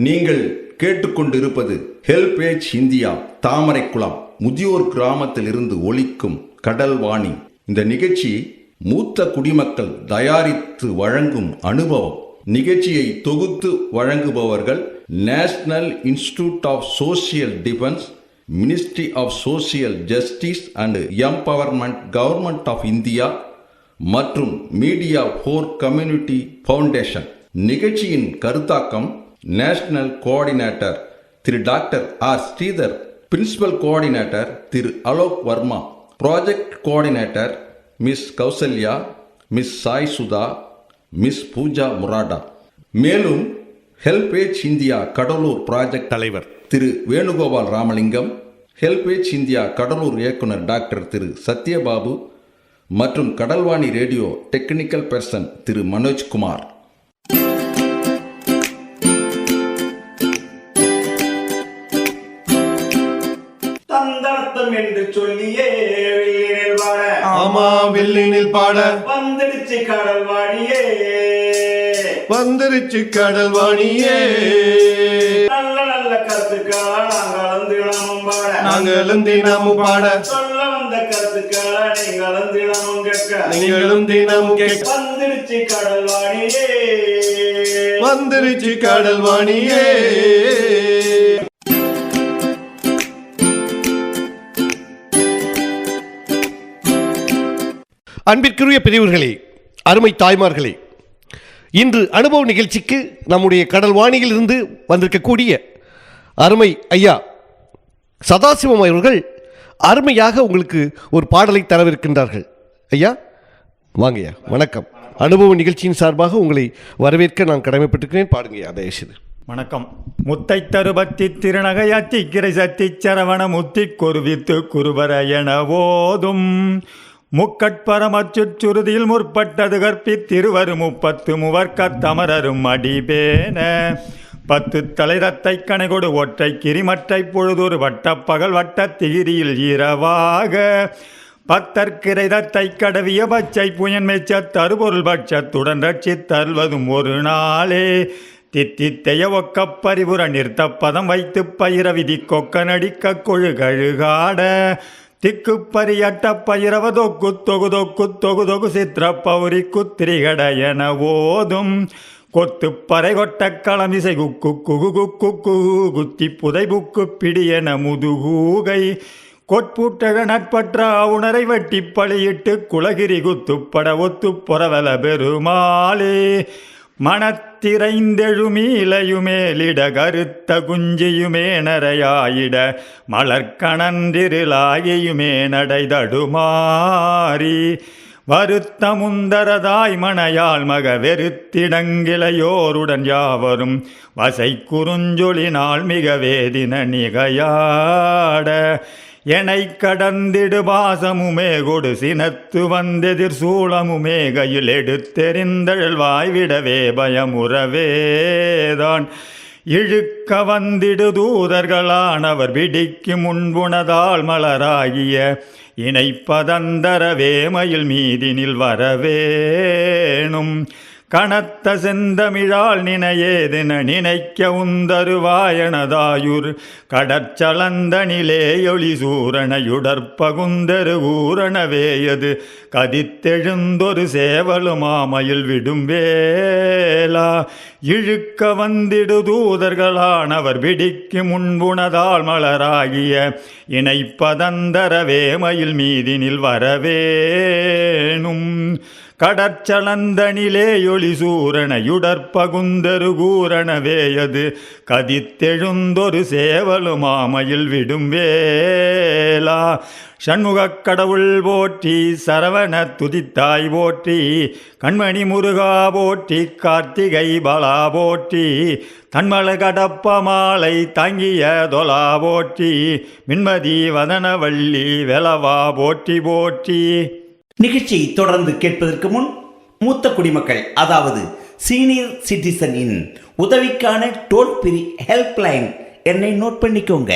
நீங்கள் கேட்டுக்கொண்டிருப்பது HelpAge India Thamaraikulam முதியோர் கிராமத்தில் இருந்து ஒலிக்கும் கடல்வாணி. இந்த நிகழ்ச்சி மூத்த குடிமக்கள் தயாரித்து வழங்கும் அனுபவம். நிகழ்ச்சியை தொகுத்து வழங்குபவர்கள் national institute of social defence, ministry of social justice and empowerment, government of India மற்றும் மீடியா ஃபார் கம்யூனிட்டி ஃபவுண்டேஷன். நிகழ்ச்சியின் கருத்தாக்கம் national coordinator Thiru doctor R Sridhar, principal coordinator Thiru Alok Verma, project coordinator miss Kausalya, miss Sai Sudha, miss Pooja Murada. மேலும் ஹெல்பேஜ் இந்தியா கடலூர் ப்ராஜெக்ட் தலைவர் Thiru Venugopal Ramalingam, HelpAge India Cuddalore இயக்குனர் doctor Thiru Sathyababu மற்றும் Kadalvani radio technical person Thiru Manojkumar. தந்தர்த்தம் என்று சொல்லியே வில்லினில் பாட, ஆமா வில்லினில் பாட வந்துடுச்சு கடல்வாணியே, வந்துருச்சு கடல்வாணியே. நல்ல நல்ல கருத்துக்களா நாங்களும் தினமும் பாட, நாங்களும் தினமும் பாட, சொல்ல வந்த கருத்துக்களா நீங்களும் தினமும் கேட்க, நீங்களும் தினமும் கேட்க. வந்துடுச்சு கடல்வாணியே, வந்துருச்சு கடல்வாணியே. அன்பிற்குரிய பெரியவர்களே, அருமை தாய்மார்களே, இன்று அனுபவ நிகழ்ச்சிக்கு நம்முடைய கடல்வாணியில் இருந்து வந்திருக்கக்கூடிய அருமை ஐயா சதாசிவம் அவர்கள் அருமையாக உங்களுக்கு ஒரு பாடலை தரவிருக்கின்றார்கள். ஐயா வாங்கய்யா, வணக்கம். அனுபவ நிகழ்ச்சியின் சார்பாக உங்களை வரவேற்க நான் கடமைப்பட்டிருக்கிறேன். பாடுங்கய்யா தயவுசெய்து. வணக்கம். முத்தை தருபத்தி திருநகையாத்தி கிரை சத்தி சரவண முத்தி குருவித்து குருவர என ஓதும் முக்கட்பரமச்சுருதியில் முற்பட்டது கற்பித்திருவரு 30 முவர்க்கத் தமரரும் அடிபேன 10 தலைரத்தை கணைகொடு ஒற்றை கிரிமற்றை பொழுதொரு வட்ட பகல் வட்ட திகிரியில் இரவாக 10 கிரைதத்தை கடவிய பச்சை புயன் மெச்ச தருபொருள் பட்சத்துடன் ரட்சித் தருவதும் ஒரு நாளே தித்தித்தைய ஒக்க பரிபுற நிறுத்த பதம் வைத்து பயிர விதி கொக்க நடிக்க கொழுகழுகாட திக்கு பரியட்ட பயிரவ தொக்கு தொகு தொக்கு தொகு தொகு சித்திர பௌரி குத்திரிகட என ஓதும் கொத்து பறை கொட்ட களமிசை குக்கு குகு குக்கு குகு குத்தி புதை புக்கு பிடி என முதுகூகை கொட்பூட்டக நட்பற்ற உணரை வெட்டி பழியிட்டு குலகிரி குத்துப்பட ஒத்து புறவல பெருமாளே மணத்திரைந்தெழுமீலையுமேலிட கருத்த குஞ்சியுமே நரையாயிட மலர்கணந்திருளாகியுமே நடைதடுமாறி வருத்த முந்தரதாய் மணையால் மக வெறுத்திடங்கிளையோருடன் யாவரும் வசை குறுஞ்சொலினால் மிக வேதின நிகையாட எனை கடந்திடு பாசமுமே கொடு சினத்து வந்தெதிர் சூளமுமே கையில் எடுத்தெறிந்தழல் வாய்விடவே பயமுறவேதான் இழுக்க வந்திடு தூதர்களானவர் பிடிக்கு முன்புணதால் மலராகிய இணைப்பதந்தர வேமையில் மீதினில் வரவேணும் கனத்த செந்தமிழால் நினையேதென நினைக்க உந்தருவாயனதாயுர் கடற்சலந்தனிலே ஒளி சூரனையுடற்பகுந்தரு ஊரணவேயது கதித்தெழுந்தொரு சேவலுமாமையில் விடும் வேலா இழுக்க வந்திடு தூதர்களானவர் பிடிக்கு முன்புணதால் மலராகிய இணைப்பதந்தர வேமையில் மீதினில் வரவேணும் கடற்சலந்தனிலே ஒளி சூரனையுடற்பகுந்தரு கூரணவேயது கதித்தெழுந்தொரு சேவலுமாமையில் விடும் வேலா சண்முகக் கடவுள் போற்றி சரவண துதித்தாய் போற்றி கண்மணி முருகா போற்றி கார்த்திகை பலா போற்றி தன்மல கடப்பமாலை தாங்கிய தொலா போற்றி மின்மதி வதனவள்ளி வெலவா போற்றி போற்றி. நிகழ்ச்சியை தொடர்ந்து கேட்பதற்கு முன் மூத்த குடிமக்கள் அதாவது சீனியர் சிட்டிசனின் உதவிக்கான டோல் ஃப்ரீ ஹெல்ப்லைன் எண்ணை நோட் பண்ணிக்கோங்க.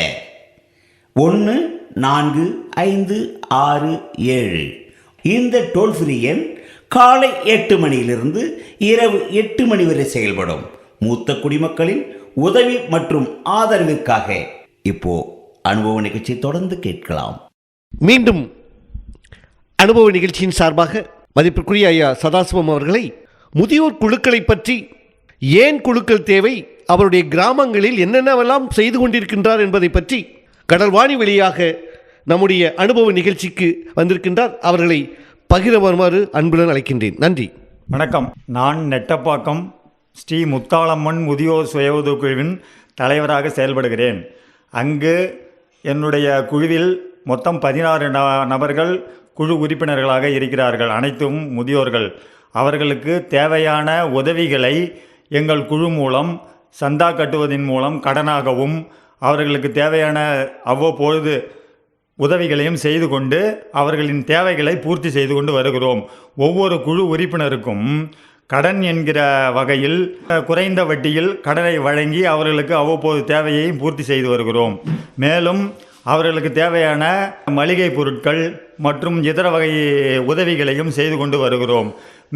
1456 இந்த டோல் ஃப்ரீ எண் காலை 8 மணியிலிருந்து இரவு 8 மணி வரை செயல்படும். மூத்த குடிமக்களின் உதவி மற்றும் ஆதரவிற்காக இப்போ அனுபவ நிகழ்ச்சி தொடர்ந்து கேட்கலாம். மீண்டும் அனுபவ நிகழ்ச்சியின் சார்பாக மதிப்பிற்குரிய ஐயா சதாசிவம் அவர்களை முதியோர் குழுக்களை பற்றி, ஏன் குழுக்கள் தேவை, அவருடைய கிராமங்களில் என்னென்னவெல்லாம் செய்து கொண்டிருக்கின்றார் என்பதை பற்றி கடல்வாணி வழியாக நம்முடைய அனுபவ நிகழ்ச்சிக்கு வந்திருக்கின்றார். அவர்களை பகிர வருமாறு அன்புடன் அழைக்கின்றேன். நன்றி. வணக்கம். நான் நெட்டப்பாக்கம் ஸ்ரீ முத்தாளம்மன் முதியோர் சுய உதவிக் குழுவின் தலைவராக செயல்படுகிறேன். அங்கு என்னுடைய குழுவில் மொத்தம் 16 நபர்கள் குழு உறுப்பினர்களாக இருக்கிறார்கள். அனைத்தும் முதியோர்கள். அவர்களுக்கு தேவையான உதவிகளை எங்கள் குழு மூலம் சந்தா கட்டுவதன் மூலம் கடனாகவும் அவர்களுக்கு தேவையான அவ்வப்பொழுது உதவிகளையும் செய்து கொண்டு அவர்களின் தேவைகளை பூர்த்தி செய்து கொண்டு வருகிறோம். ஒவ்வொரு குழு உறுப்பினருக்கும் கடன் என்கிற வகையில் குறைந்த வட்டியில் கடனை வழங்கி அவர்களுக்கு அவ்வப்போது தேவையையும் பூர்த்தி செய்து வருகிறோம். மேலும் அவர்களுக்கு தேவையான மளிகை பொருட்கள் மற்றும் இதர வகை உதவிகளையும் செய்து கொண்டு வருகிறோம்.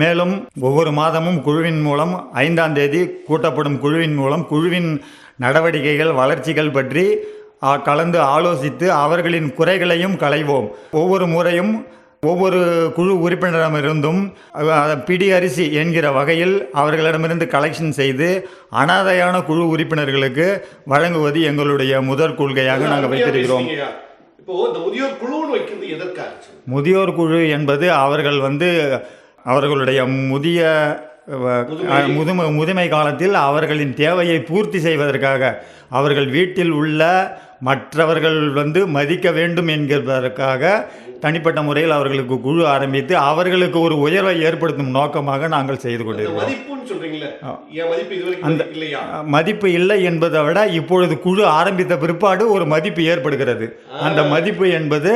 மேலும் ஒவ்வொரு மாதமும் குழுவின் மூலம் 5ஆம் தேதி கூட்டப்படும் குழுவின் மூலம் குழுவின் நடவடிக்கைகள் வளர்ச்சிகள் பற்றி கலந்து ஆலோசித்து அவர்களின் குறைகளையும் களைவோம். ஒவ்வொரு முறையும் ஒவ்வொரு குழு உறுப்பினரிடமிருந்தும் பிடி அரிசி என்கிற வகையில் அவர்களிடமிருந்து கலெக்ஷன் செய்து அனாதையான குழு உறுப்பினர்களுக்கு வழங்குவது எங்களுடைய முதற் கொள்கையாக நாங்கள் வைத்திருக்கிறோம். முதியோர் குழு என்பது அவர்கள் அவர்களுடைய முதுமை காலத்தில் அவர்களின் தேவையை பூர்த்தி செய்வதற்காக அவர்கள் வீட்டில் உள்ள மற்றவர்கள் மதிக்க வேண்டும் என்கிறதற்காக தனிப்பட்ட முறையில் அவர்களுக்கு குழு ஆரம்பித்து அவர்களுக்கு ஒரு உயர்வை ஏற்படுத்தும் நோக்கமாக நாங்கள் செய்து கொண்டிருக்கிறோம். அந்த மதிப்பு இல்லை என்பதை விட இப்பொழுது குழு ஆரம்பித்த பிற்பாடு ஒரு மதிப்பு ஏற்படுகிறது. அந்த மதிப்பு என்பது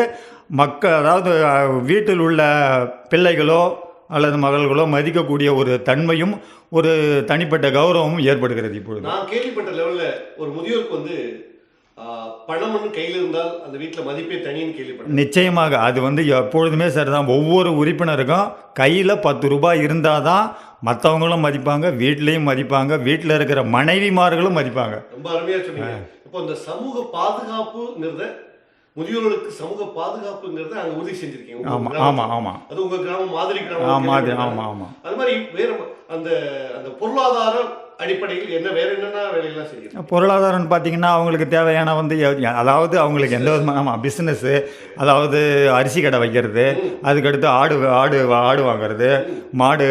அதாவது வீட்டில் உள்ள பிள்ளைகளோ அல்லது மகள்களோ மதிக்கக்கூடிய ஒரு தன்மையும் ஒரு தனிப்பட்ட கௌரவமும் ஏற்படுகிறது. இப்பொழுது நான் கேள்விப்பட்ட லெவலில் ஒரு முதியோருக்கு பணம் கையில் இருந்தால் அந்த வீட்டில் மதிப்பே தனின்னு கேள்விப்பட்டேன். நிச்சயமாக அது எப்பொழுதுமே சரிதான். ஒவ்வொரு உறுப்பினருக்கும் கையில் 10 ரூபாய் இருந்தால் தான் மற்றவங்களும் மதிப்பாங்க, வீட்லேயும் மதிப்பாங்க, வீட்டில் இருக்கிற மனைவிமார்களும் மதிப்பாங்க. ரொம்ப அருமையாக சொன்னீங்க. இப்போ இந்த சமூக பாதுகாப்புங்கிறத, முதியோர்களுக்கு சமூக பாதுகாப்புங்கிறத அங்கே உறுதி செஞ்சிருக்கீங்க. ஆமாம் ஆமாம் ஆமாம். அது உங்கள் கிராமம் மாதிரி கிராமம். ஆமாம் ஆமாம். அது மாதிரி வேறு அந்த அந்த பொருளாதார அடிப்படையில் வேற என்னென்ன வேலைகள்லாம் செய்யுது? பொருளாதாரம்னு பார்த்தீங்கன்னா அவங்களுக்கு தேவையான அதாவது அவங்களுக்கு எந்த விதமான பிஸ்னஸ்ஸு, அதாவது அரிசி கடை வைக்கிறது, அதுக்கடுத்து ஆடு வாங்கிறது, மாடு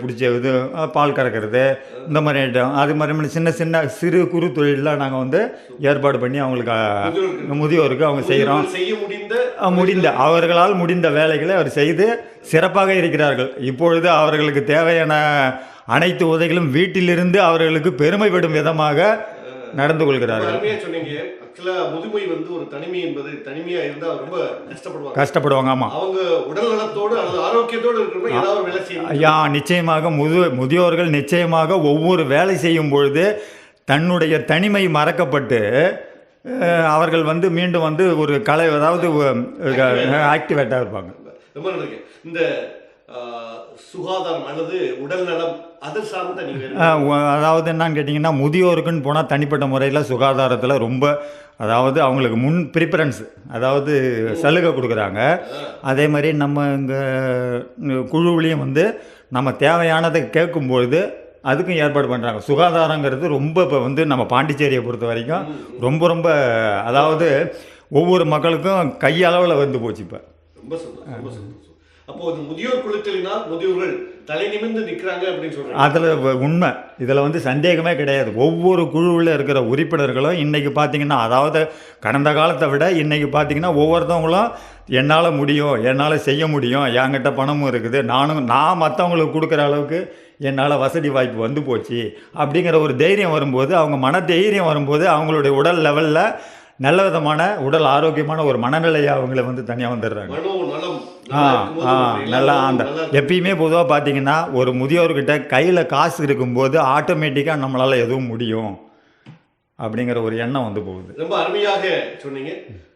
பிடிச்ச பால் கறக்கிறது, இந்த மாதிரி ஐட்டம். அது மாதிரி சின்ன சின்ன சிறு குறு தொழிலெலாம் நாங்கள் ஏற்பாடு பண்ணி அவங்களுக்கு முதியோருக்கு அவங்க செய்கிறோம். முடிந்த அவர்களால் முடிந்த வேலைகளை அவர் செய்து சிறப்பாக இருக்கிறார்கள். இப்பொழுது அவர்களுக்கு தேவையான அனைத்து உதவிகளும் வீட்டிலிருந்து அவர்களுக்கு பெருமைப்படும் விதமாக நடந்து கொள்கிறார்கள். முதுமை ஒரு தனிமை என்பது தனிமையா இருந்தா ரொம்ப கஷ்டப்படுவாங்க. ஆமா, அவங்க உடல் நலத்தோடு அல்லது ஆரோக்கியத்தோடு இருக்கணும். ஏதாவது வேலை செய்யணும். நிச்சயமாக முதியோர்கள் நிச்சயமாக ஒவ்வொரு வேலை செய்யும் பொழுது தன்னுடைய தனிமை மறக்கப்பட்டு அவர்கள் மீண்டும் ஒரு கலை, அதாவது ஆக்டிவேட்டாக இருப்பாங்க. ரொம்ப நன்றி. இந்த சுகாதாரம் அல்லது உடல் நலம் அது சார்ந்த அதாவது என்னன்னு கேட்டிங்கன்னா, முதியோருக்குன்னு போனால் தனிப்பட்ட முறையில் சுகாதாரத்தில் ரொம்ப அதாவது அவங்களுக்கு முன் ப்ரிஃபரன்ஸ், அதாவது சலுகை கொடுக்குறாங்க. அதே மாதிரி நம்ம இங்கே குழுவிலையும் நம்ம தேவையானதை கேட்கும்பொழுது அதுக்கும் ஏற்பாடு பண்ணுறாங்க. சுகாதாரங்கிறது ரொம்ப இப்போ நம்ம பாண்டிச்சேரியை பொறுத்த வரைக்கும் ரொம்ப அதாவது ஒவ்வொரு மக்களுக்கும் கையளவில் போச்சு. இப்போ ரொம்ப சந்தோஷம். அப்போ முதியோர் குழுக்களினால் முதியோர்கள் தலை நிமிர்ந்து நிற்கிறாங்க அப்படின்னு சொல்றாங்க. அதில் உண்மை, இதில் சந்தேகமே கிடையாது. ஒவ்வொரு குழுவில் இருக்கிற உறுப்பினர்களும் இன்றைக்கி பார்த்தீங்கன்னா, அதாவது கடந்த காலத்தை விட இன்றைக்கி பார்த்தீங்கன்னா ஒவ்வொருத்தவங்களும் என்னால் முடியும், என்னால் செய்ய முடியும், என்கிட்ட பணமும் இருக்குது, நான் மற்றவங்களுக்கு கொடுக்குற அளவுக்கு என்னால் வசதி வாய்ப்பு போச்சு அப்படிங்கிற ஒரு தைரியம் வரும்போது, அவங்க மன தைரியம் வரும்போது அவங்களுடைய உடல் லெவலில் நல்ல விதமான உடல் ஆரோக்கியமான ஒரு மனநிலையை அவங்கள தனியாக வந்துடுறாங்க. நல்லா அந்த எப்பயுமே பொதுவாக பார்த்தீங்கன்னா ஒரு முதியோர்கிட்ட கையில் காசு இருக்கும்போது ஆட்டோமேட்டிக்காக நம்மளால் எதுவும் முடியும் அப்படிங்கிற ஒரு எண்ணம் போகுது. ரொம்ப அருமையாக சொன்னீங்க.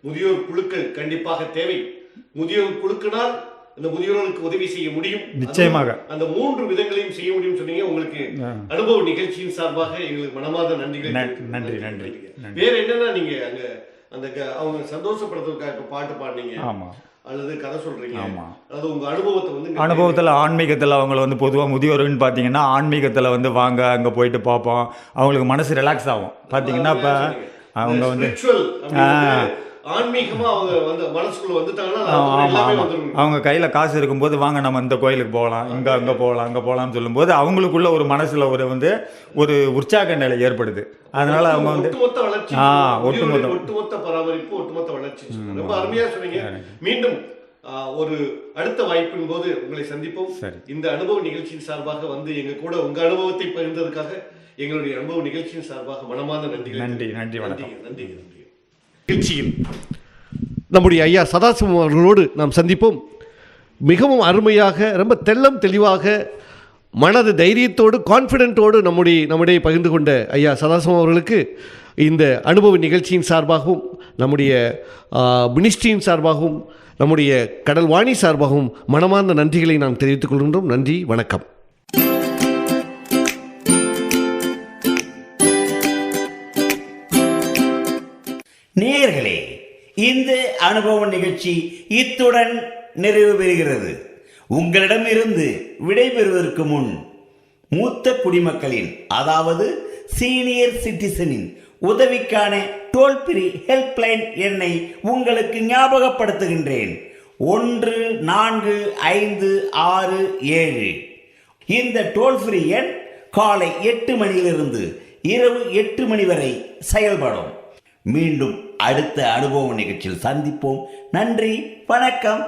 முதியோர் குழுக்கள் கண்டிப்பாக தேவை. முதியோர் குழுக்கினால் இந்த முதியோர்களுக்கு உதவி செய்ய முடியும். நிச்சயமாக. அந்த 3 விதங்களையும் செய்ய முடியும் சொன்னீங்க. உங்களுக்கு அனுபவ நிகழ்ச்சியின் சார்பாக எங்களுக்கு மனமார்ந்த நன்றிகள். நன்றி நன்றி. வேற என்னன்னா நீங்க அங்க அந்த அவங்க சந்தோஷப்படுத்துறதுக்காக பாட்டு பாடுனீங்க, ஆமா, அல்லது கதை சொல்றீங்க, ஆமா, அது உங்க அனுபவத்தை அனுபவத்தில் ஆன்மீகத்தில் அவங்கள வந்து பொதுவாக முதியோர்னு பார்த்தீங்கன்னா ஆன்மீகத்தில் வந்து வாங்க அங்கே போயிட்டு பார்ப்போம், அவங்களுக்கு மனசு ரிலாக்ஸ் ஆகும். பார்த்தீங்கன்னா இப்போ அவங்க வந்து ஆன்மீகமா அவங்க வந்து மனசுக்குள்ள வந்துட்டாங்கன்னா அவங்க கையில் காசு இருக்கும்போது வாங்க நம்ம இந்த கோயிலுக்கு போகலாம், அங்கே போகலாம், அங்கே போகலாம்னு சொல்லும்போது அவங்களுக்குள்ள ஒரு மனசில் ஒரு வந்து ஒரு உற்சாக நிலை ஏற்படுது. அதனால அவங்க வந்து ஒட்டுமொத்த பராமரிப்பு, ஒட்டுமொத்த வளர்ச்சி. ரொம்ப அருமையா சொன்னீங்க. மீண்டும் ஒரு அடுத்த வாய்ப்பின் போது உங்களை சந்திப்போம். இந்த அனுபவ நிகழ்ச்சியின் சார்பாக வந்து எங்க கூட உங்க அனுபவத்தை பகிர்ந்ததுக்காக எங்களுடைய அனுபவ நிகழ்ச்சியின் சார்பாக மனமார்ந்த நன்றி. நன்றி நன்றி வணக்கம். நன்றி நன்றி. நிகழ்ச்சியில் நம்முடைய ஐயா சதாசிவம் அவர்களோடு நாம் சந்திப்போம். மிகவும் அருமையாக, ரொம்ப தெள்ளம் தெளிவாக, மனது தைரியத்தோடு, கான்ஃபிடென்ட்டோடு நம்முடைய பகிர்ந்து கொண்ட ஐயா சதாசிவம் அவர்களுக்கு இந்த அனுபவ நிகழ்ச்சியின் சார்பாகவும், நம்முடைய மினிஸ்ட்ரியின் சார்பாகவும், நம்முடைய கடல் வாணி சார்பாகவும் மனமார்ந்த நன்றிகளை நாம் தெரிவித்துக் கொள்கின்றோம். நன்றி, வணக்கம். நேயர்களே, இந்த அனுபவ நிகழ்ச்சி இத்துடன் நிறைவு பெறுகிறது. உங்களிடம் இருந்து விடைபெறுவதற்கு முன் மூத்த குடிமக்களின், அதாவது சீனியர் சிட்டிசனின் உதவிக்கான டோல் ஃப்ரீ ஹெல்ப்லைன் எண்ணை உங்களுக்கு ஞாபகப்படுத்துகின்றேன். 145667. இந்த டோல் ஃப்ரீ எண் காலை 8 மணியிலிருந்து இரவு 8 மணி வரை செயல்படும். மீண்டும் அடுத்த அனுபவ நிகழ்ச்சியில் சந்திப்போம். நன்றி, வணக்கம்.